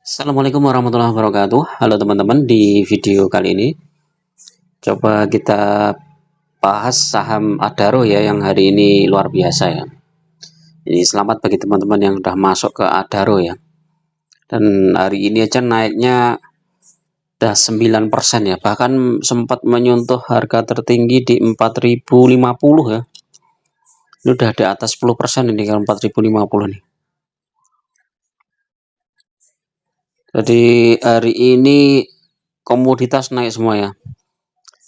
Assalamualaikum warahmatullahi wabarakatuh. Halo teman-teman, di video kali ini coba kita bahas saham Adaro ya, yang hari ini luar biasa ya. Ini selamat bagi teman-teman yang sudah masuk ke Adaro ya. Dan hari ini aja naiknya udah 9% ya, bahkan sempat menyentuh harga tertinggi di 4050 ya. Ini udah di atas 10% ini kalau 4050 nih. Jadi hari ini komoditas naik semua ya.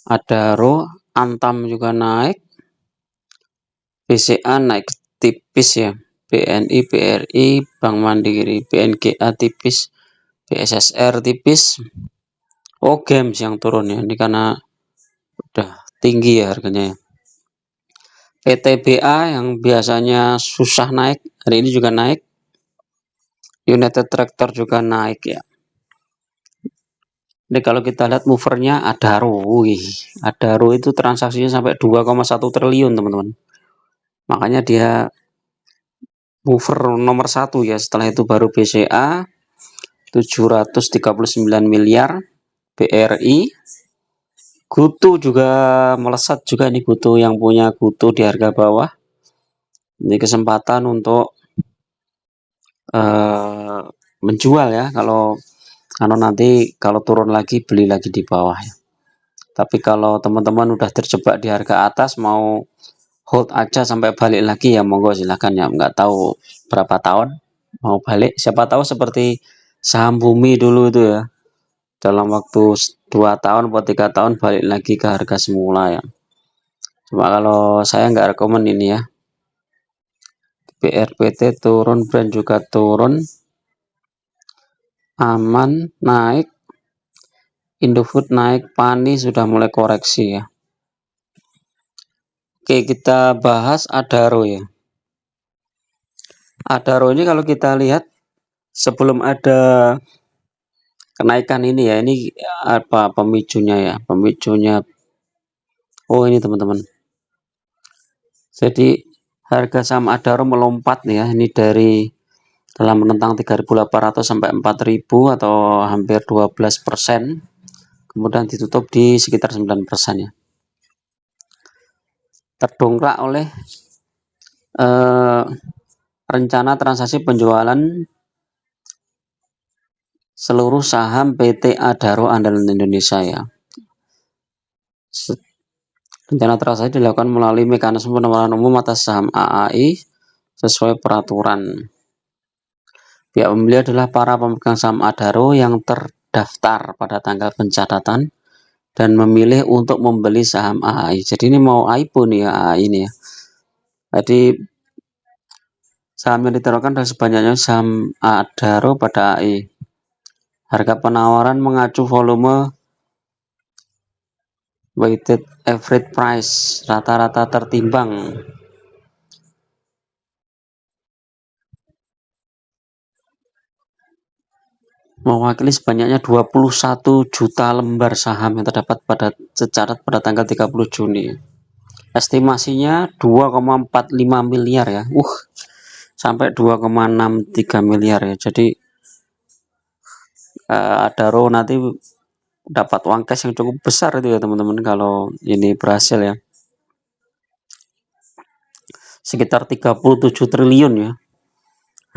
Adaro, Antam juga naik, BCA naik tipis ya, BNI, BRI, Bank Mandiri, BNGA tipis, BSSR tipis. Oh, Games yang turun ya, ini karena udah tinggi ya harganya ya. PTBA yang biasanya susah naik, hari ini juga naik. United Tractor juga naik ya. Ini kalau kita lihat movernya Adaro, Adaro itu transaksinya sampai 2,1 triliun teman-teman. Makanya dia mover nomor 1 ya. Setelah itu baru BCA 739 miliar, BRI, Gutu juga melesat juga nih, Gutu yang punya Gutu di harga bawah. Ini kesempatan untuk menjual ya, kalau nanti kalau turun lagi beli lagi di bawah ya. Tapi kalau teman-teman udah terjebak di harga atas mau hold aja sampai balik lagi ya monggo silahkan ya, nggak tahu berapa tahun mau balik, siapa tahu seperti saham bumi dulu itu ya, dalam waktu 2 tahun atau 3 tahun balik lagi ke harga semula ya. Cuma kalau saya nggak rekomen ini ya. BRPT turun, brand juga turun, Aman naik, Indofood naik, Pani sudah mulai koreksi ya. Oke, kita bahas Adaro ya. Adaro ini kalau kita lihat sebelum ada kenaikan ini ya, ini apa pemicunya ya, pemicunya. Oh, ini teman-teman. Jadi harga saham Adaro melompat nih ya, ini dari dalam menentang 3.800 sampai 4.000 atau hampir 12%. Kemudian ditutup di sekitar 9% ya. Terdongkrak oleh rencana transaksi penjualan seluruh saham PT Adaro Andalan Indonesia ya. Rencana transaksi dilakukan melalui mekanisme penawaran umum atas saham AAI sesuai peraturan. Pihak pembeli adalah para pemegang saham Adaro yang terdaftar pada tanggal pencatatan dan memilih untuk membeli saham AAI. Jadi ini mau IPO nih ya, AAI ini ya. Jadi saham yang ditaruhkan adalah sebanyaknya saham Adaro pada AAI. Harga penawaran mengacu volume weighted average price, rata-rata tertimbang. Mewakili sebanyaknya 21 juta lembar saham yang terdapat pada tercatat pada tanggal 30 Juni. Estimasinya 2,45 miliar ya. Sampai 2,63 miliar ya. Jadi Adaro nanti dapat uang cash yang cukup besar itu ya teman-teman kalau ini berhasil ya. Sekitar 37 triliun ya.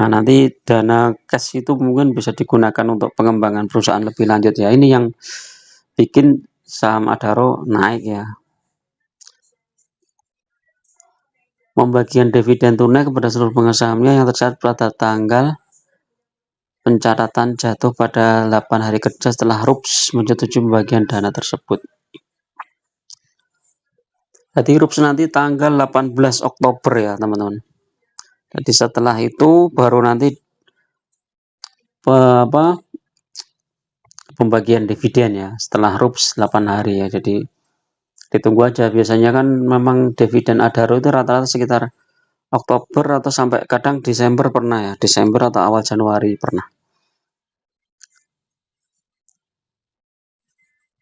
Nah, nanti dana cash itu mungkin bisa digunakan untuk pengembangan perusahaan lebih lanjut ya. Ini yang bikin saham Adaro naik ya. Pembagian dividen tunai kepada seluruh pemegang sahamnya yang tercatat pada tanggal pencatatan jatuh pada 8 hari kerja setelah RUPS menyetujui pembagian dana tersebut. Jadi RUPS nanti tanggal 18 Oktober ya teman-teman. Jadi setelah itu baru nanti pembagian dividen ya, setelah RUPS 8 hari ya. Jadi ditunggu aja, biasanya kan memang dividen Adaro itu rata-rata sekitar Oktober atau sampai kadang Desember pernah ya, Desember atau awal Januari pernah.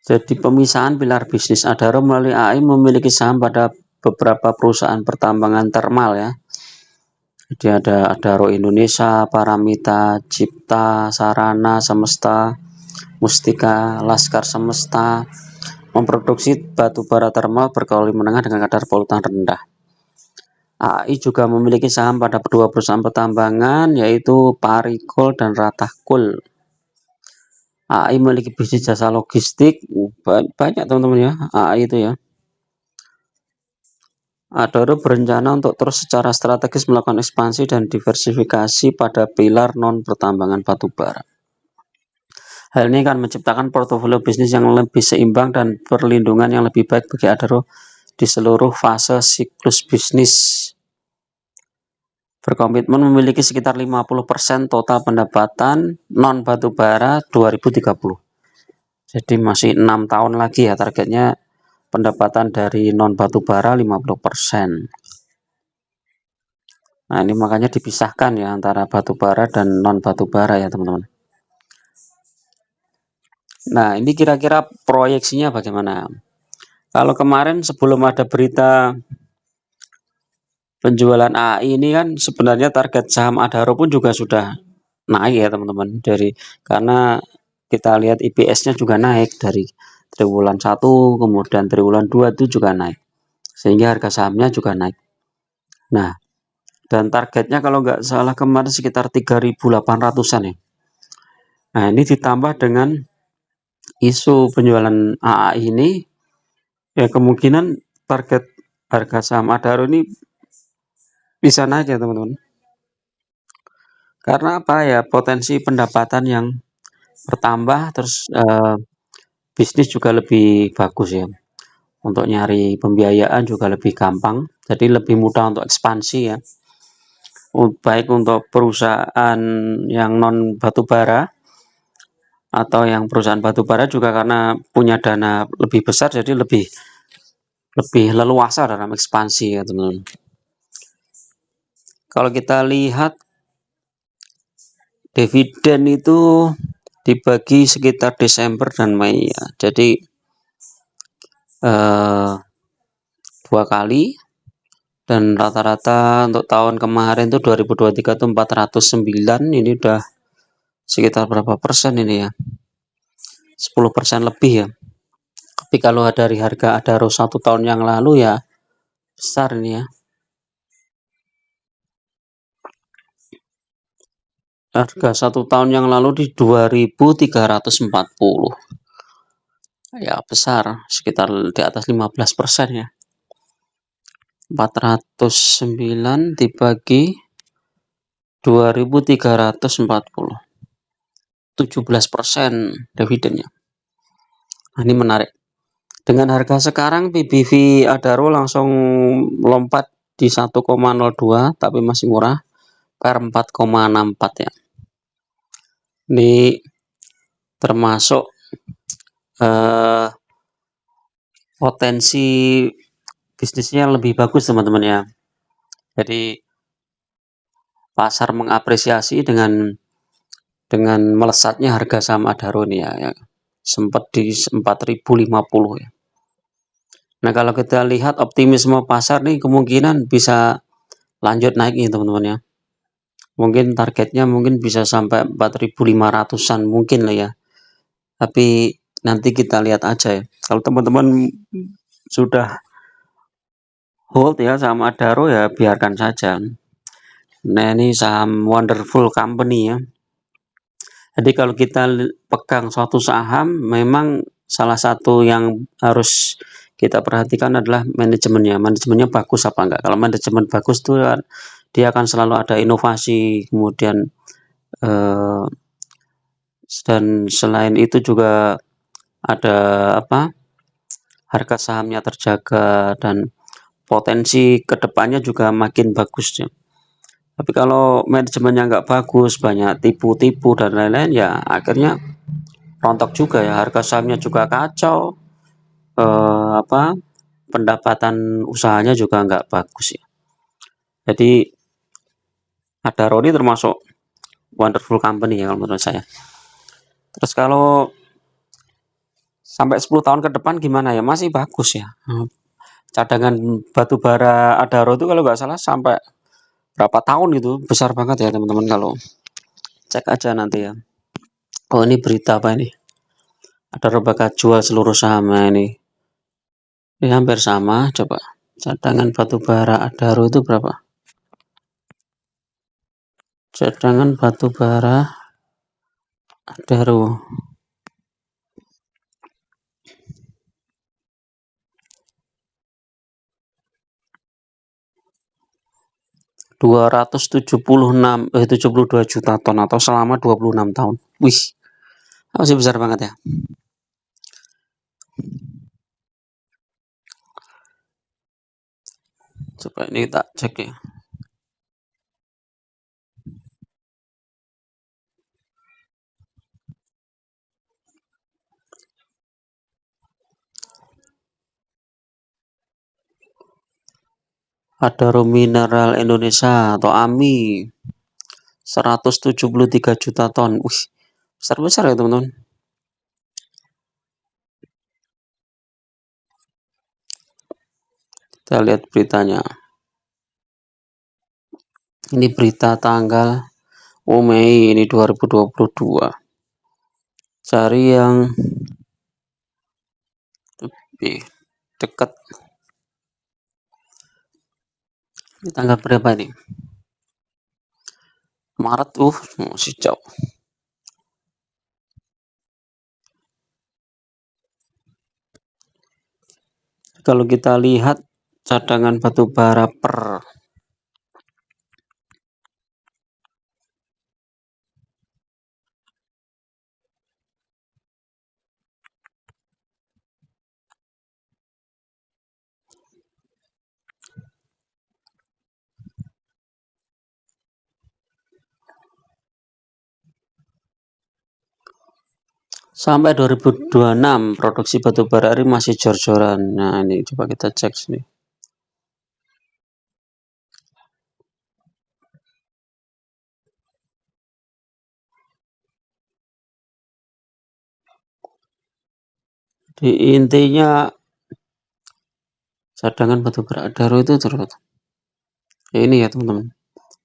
Jadi pemisahan pilar bisnis Adaro melalui AI memiliki saham pada beberapa perusahaan pertambangan termal ya. Jadi ada Adaro Indonesia, Paramita, Cipta, Sarana, Semesta, Mustika, Laskar Semesta memproduksi batu bara termal berkalori menengah dengan kadar polutan rendah. AAI juga memiliki saham pada dua perusahaan pertambangan yaitu Parikol dan Ratahkul. AAI memiliki bisnis jasa logistik, banyak teman-teman ya AAI itu ya. Adaro berencana untuk terus secara strategis melakukan ekspansi dan diversifikasi pada pilar non-pertambangan batubara. Hal ini akan menciptakan portofolio bisnis yang lebih seimbang dan perlindungan yang lebih baik bagi Adaro di seluruh fase siklus bisnis. Berkomitmen memiliki sekitar 50% total pendapatan non-batubara 2030. Jadi masih 6 tahun lagi ya targetnya pendapatan dari non-batubara 50%. Nah, ini makanya dipisahkan ya antara batubara dan non-batubara ya, teman-teman. Nah, ini kira-kira proyeksinya bagaimana? Kalau kemarin sebelum ada berita penjualan AI ini kan sebenarnya target saham Adaro pun juga sudah naik ya, teman-teman. Karena kita lihat IPS-nya juga naik dari triwulan 1 kemudian triwulan 2 itu juga naik. Sehingga harga sahamnya juga naik. Nah, dan targetnya kalau nggak salah kemarin sekitar 3.800-an ya. Nah, ini ditambah dengan isu penjualan AI ini, ya kemungkinan target harga saham Adaro ini bisa naik ya teman-teman. Karena apa ya, potensi pendapatan yang bertambah, terus bisnis juga lebih bagus ya. Untuk nyari pembiayaan juga lebih gampang, jadi lebih mudah untuk ekspansi ya. Baik untuk perusahaan yang non batubara atau yang perusahaan batubara juga karena punya dana lebih besar jadi lebih leluasa dalam ekspansi ya teman-teman. Kalau kita lihat dividen itu dibagi sekitar Desember dan Mei ya. Jadi 2 kali dan rata-rata untuk tahun kemarin itu 2023 itu 409, ini udah sekitar berapa persen ini ya, 10% lebih ya. Tapi kalau dari harga Adaro 1 tahun yang lalu ya besar ini ya. Harga 1 tahun yang lalu di 2.340 ya, besar, sekitar di atas 15% ya. 409 dibagi 2.340, 17% dividennya. Nah, ini menarik. Dengan harga sekarang PBV Adaro langsung melompat di 1,02 tapi masih murah, per 4,64 ya. Ini termasuk potensi bisnisnya lebih bagus teman-teman ya. Jadi pasar mengapresiasi dengan melesatnya harga saham Adaro ini ya. Sempat di 4.050 ya. Nah, kalau kita lihat optimisme pasar nih kemungkinan bisa lanjut naik nih teman-teman ya. Mungkin targetnya mungkin bisa sampai 4.500-an mungkin lah ya. Tapi nanti kita lihat aja ya. Kalau teman-teman sudah hold ya saham Adaro ya biarkan saja. Nah, ini saham wonderful company ya. Jadi kalau kita pegang suatu saham, memang salah satu yang harus kita perhatikan adalah manajemennya. Manajemennya bagus apa enggak? Kalau manajemen bagus tuh dia akan selalu ada inovasi, kemudian dan selain itu juga ada harga sahamnya terjaga dan potensi kedepannya juga makin bagus ya. Tapi kalau manajemennya nggak bagus, banyak tipu-tipu dan lain-lain ya akhirnya rontok juga ya, harga sahamnya juga kacau, pendapatan usahanya juga nggak bagus ya. Jadi Adaro ini termasuk wonderful company ya kalau menurut saya. Terus kalau sampai 10 tahun ke depan gimana ya, masih bagus ya. Cadangan batubara Adaro itu kalau nggak salah sampai berapa tahun gitu, besar banget ya teman-teman, kalau cek aja nanti ya. Oh, ini berita apa ini? Ada Rebecca jual seluruh sahamnya ini. Ini hampir sama, coba. Cadangan batubara Adaro itu berapa? Cadangan batubara Adaro. 72 juta ton atau selama 26 tahun. Wih, masih besar banget ya. Coba ini kita cek ya. Adaro Mineral Indonesia atau AMI 173 juta ton. Wih, besar-besar ya teman-teman. Kita lihat beritanya. Ini berita tanggal Mei ini 2022. Cari yang lebih dekat. Ini tanggal berapa nih? Maret, masih jauh. Kalau kita lihat cadangan batubara per sampai 2026 produksi batubara ini masih jor-joran. Nah, ini coba kita cek sini. Di intinya cadangan batubara Adaro itu terus. Ya, ini ya teman-teman.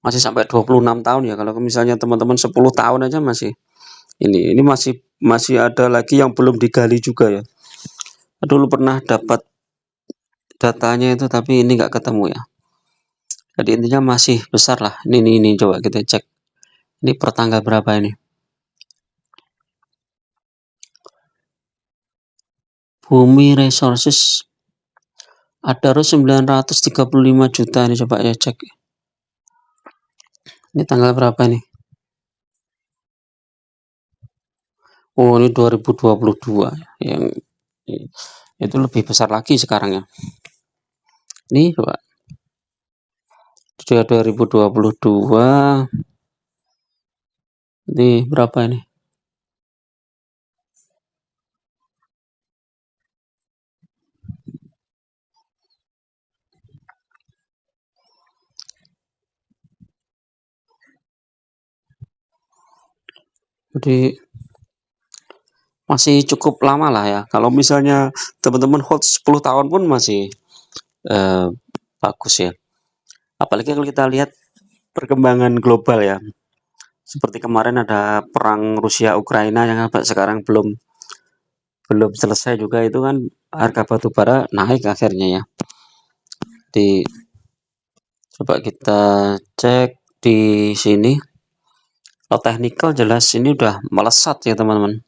Masih sampai 26 tahun ya. Kalau misalnya teman-teman 10 tahun aja masih ini masih ada lagi yang belum digali juga ya. Dulu pernah dapat datanya itu tapi ini nggak ketemu ya. Jadi intinya masih besar lah. Ini coba kita cek. Ini per tanggal berapa ini? Bumi Resources Adaro 935 juta ini, coba ya cek. Ini tanggal berapa nih? Oh, ini 2022 yang itu lebih besar lagi sekarang ya. Ini coba. Sudah 2022. Ini berapa ini? Jadi masih cukup lama lah ya. Kalau misalnya teman-teman hold 10 tahun pun masih bagus ya. Apalagi kalau kita lihat perkembangan global ya. Seperti kemarin ada perang Rusia Ukraina yang sampai sekarang belum selesai juga, itu kan harga batu bara naik akhirnya ya. Coba kita cek di sini. Kalau technical jelas ini udah melesat ya teman-teman.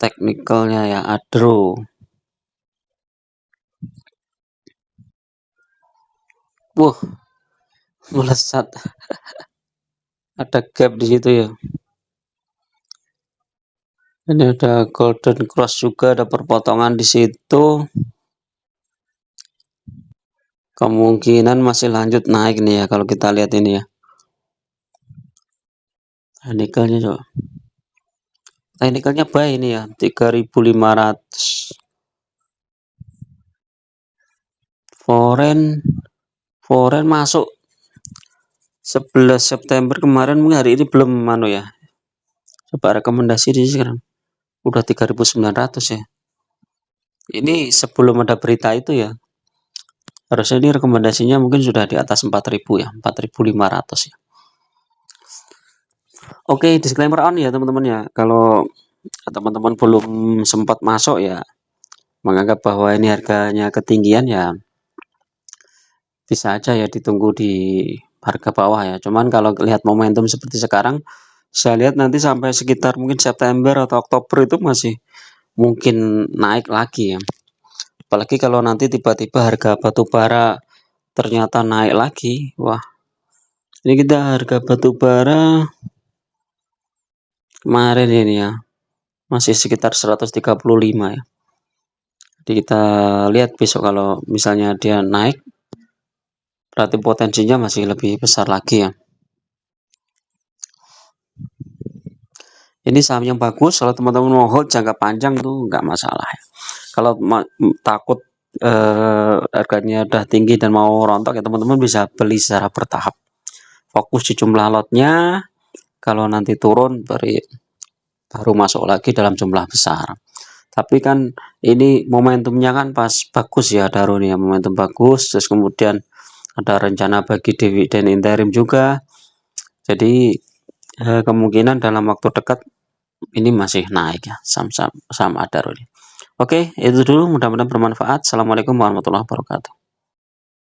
Teknikalnya ya Adro. Wah, melesat. Ada gap di situ ya. Ini ada golden cross juga, ada perpotongan di situ. Kemungkinan masih lanjut naik nih ya kalau kita lihat ini ya. Teknikalnya coba. Teknikalnya baik ini ya, 3.500. Foreign masuk 11 September kemarin, hari ini belum ya. Coba rekomendasi di sekarang. Udah 3.900 ya. Ini sebelum ada berita itu ya. Harusnya ini rekomendasinya mungkin sudah di atas 4.000 ya, 4.500 ya. Oke, disclaimer on ya teman-teman ya. Kalau teman-teman belum sempat masuk ya, menganggap bahwa ini harganya ketinggian ya, bisa aja ya ditunggu di harga bawah ya. Cuman kalau lihat momentum seperti sekarang, saya lihat nanti sampai sekitar mungkin September atau Oktober itu masih mungkin naik lagi ya. Apalagi kalau nanti tiba-tiba harga batu bara ternyata naik lagi, wah, ini kita harga batu bara kemarin ini ya, masih sekitar 135 ya. Jadi kita lihat besok kalau misalnya dia naik, berarti potensinya masih lebih besar lagi ya. Ini saham yang bagus, kalau teman-teman mau hold jangka panjang tuh nggak masalah ya. Kalau takut harganya udah tinggi dan mau rontok ya teman-teman bisa beli secara bertahap. Fokus di jumlah lotnya, kalau nanti turun baru masuk lagi dalam jumlah besar. Tapi kan ini momentumnya kan pas bagus ya Daru nih ya, momentum bagus, terus kemudian ada rencana bagi dividen interim juga. Jadi kemungkinan dalam waktu dekat ini masih naik ya saham Adaro ini. Oke, itu dulu, mudah-mudahan bermanfaat. Assalamualaikum warahmatullahi wabarakatuh.